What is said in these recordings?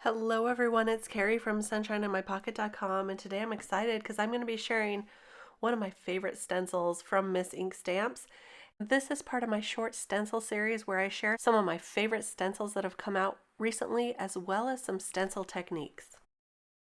Hello everyone, it's Kari from sunshineinmypocket.com, and today I'm excited because I'm going to be sharing one of my favorite stencils from Miss Ink Stamps. This is part of my short stencil series where I share some of my favorite stencils that have come out recently, as well as some stencil techniques.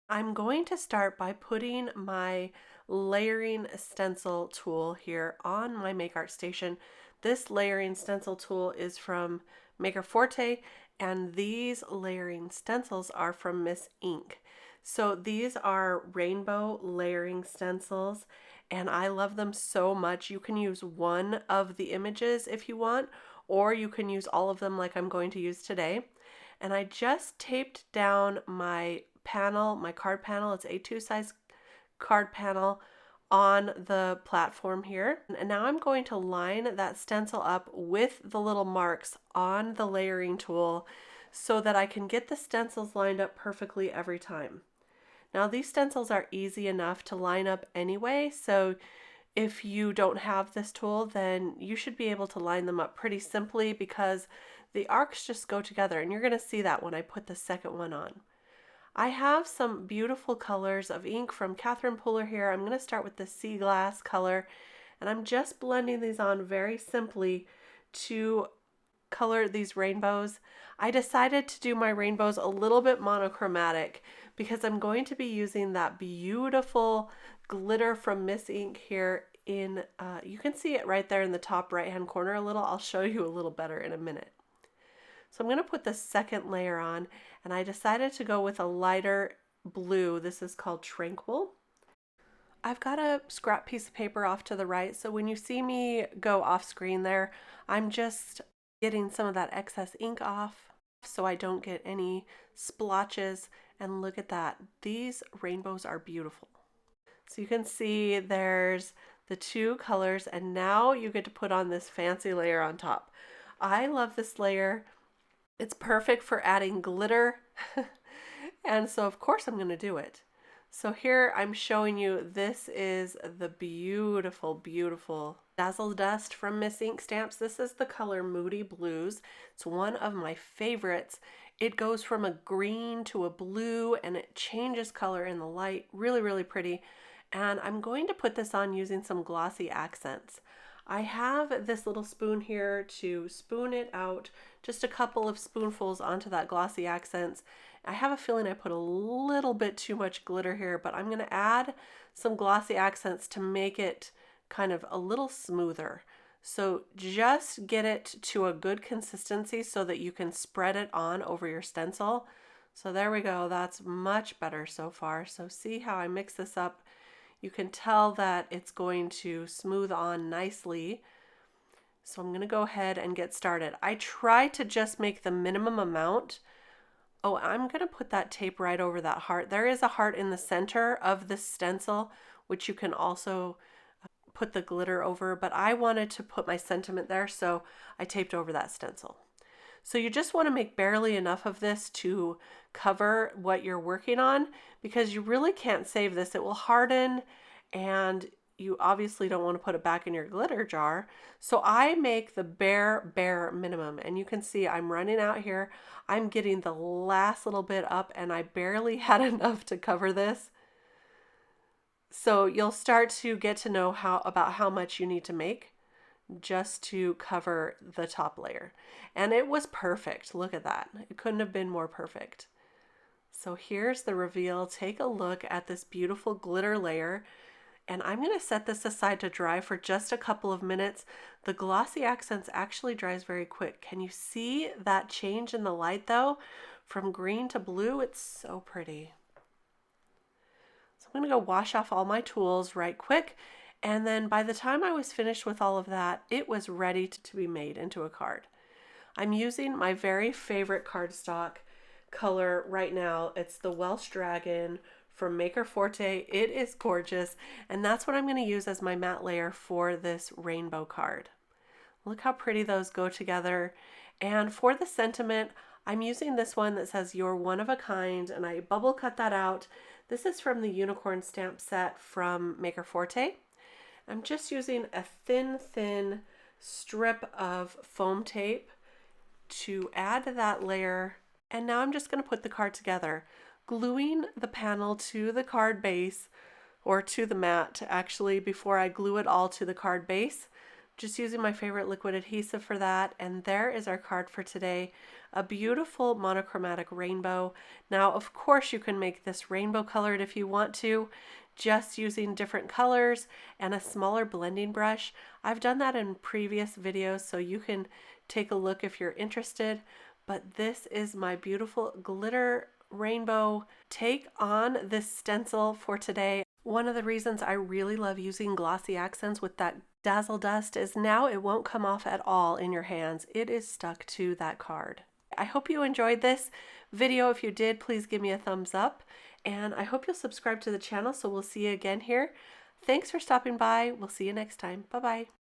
I'm going to start by putting my layering stencil tool here on my Make Art station. This layering stencil tool is from Maker Forte, and these layering stencils are from Miss Ink. So these are rainbow layering stencils, and I love them so much. You can use one of the images if you want, or you can use all of them like I'm going to use today. And I just taped down my panel, my card panel. It's A2 size card panel on the platform here. And now I'm going to line that stencil up with the little marks on the layering tool so that I can get the stencils lined up perfectly every time. Now these stencils are easy enough to line up anyway, so if you don't have this tool, then you should be able to line them up pretty simply because the arcs just go together, and you're going to see that when I put the second one on. I have some beautiful colors of ink from Catherine Pooler here. I'm going to start with the sea glass color, and I'm just blending these on very simply to color these rainbows. I decided to do my rainbows a little bit monochromatic because I'm going to be using that beautiful glitter from Miss Ink here in, you can see it right there in the top right hand corner a little. I'll show you a little better in a minute. So I'm going to put the second layer on, and I decided to go with a lighter blue. This is called Tranquil. I've got a scrap piece of paper off to the right, so when you see me go off screen there, I'm just getting some of that excess ink off so I don't get any splotches. And look at that. These rainbows are beautiful. So you can see there's the two colors, and now you get to put on this fancy layer on top. I love this layer. It's perfect for adding glitter. And so of course I'm going to do it. So here I'm showing you, this is the beautiful, beautiful Dazzle Dust from Miss Ink Stamps. This is the color Moody Blues. It's one of my favorites. It goes from a green to a blue, and it changes color in the light. Really, really pretty. And I'm going to put this on using some glossy accents. I have this little spoon here to spoon it out, just a couple of spoonfuls onto that glossy accents. I have a feeling I put a little bit too much glitter here, but I'm going to add some glossy accents to make it kind of a little smoother. So just get it to a good consistency so that you can spread it on over your stencil. So there we go. That's much better so far. So see how I mix this up? You can tell that it's going to smooth on nicely. So I'm going to go ahead and get started. I try to just make the minimum amount. Oh, I'm going to put that tape right over that heart. There is a heart in the center of this stencil, which you can also put the glitter over, but I wanted to put my sentiment there, so I taped over that stencil. So you just want to make barely enough of this to cover what you're working on, because you really can't save this. It will harden, and you obviously don't want to put it back in your glitter jar. So I make the bare minimum, and you can see I'm running out here. I'm getting the last little bit up, and I barely had enough to cover this. So you'll start to get to know about how much you need to make just to cover the top layer. And it was perfect. Look at that. It couldn't have been more perfect. So here's the reveal. Take a look at this beautiful glitter layer. And I'm going to set this aside to dry for just a couple of minutes. The glossy accents actually dries very quick. Can you see that change in the light though? From green to blue, it's so pretty. So I'm going to go wash off all my tools right quick. And then by the time I was finished with all of that, it was ready to be made into a card. I'm using my very favorite cardstock color right now. It's the Welsh Dragon from Maker Forte. It is gorgeous, and that's what I'm going to use as my matte layer for this rainbow card. Look how pretty those go together. And for the sentiment, I'm using this one that says "You're one of a kind," and I bubble cut that out. This is from the unicorn stamp set from Maker Forte. I'm just using a thin strip of foam tape to add to that layer And now I'm just going to put the card together, gluing the panel to the card base, or to the mat actually, before I glue it all to the card base. Just using my favorite liquid adhesive for that. And there is our card for today, a beautiful monochromatic rainbow. Now, of course, you can make this rainbow colored if you want to, just using different colors and a smaller blending brush. I've done that in previous videos, so you can take a look if you're interested. But this is my beautiful glitter rainbow take on this stencil for today. One of the reasons I really love using glossy accents with that Dazzle Dust is now it won't come off at all in your hands. It is stuck to that card. I hope you enjoyed this video. If you did, please give me a thumbs up, and I hope you'll subscribe to the channel, so we'll see you again here. Thanks for stopping by. We'll see you next time. Bye-bye.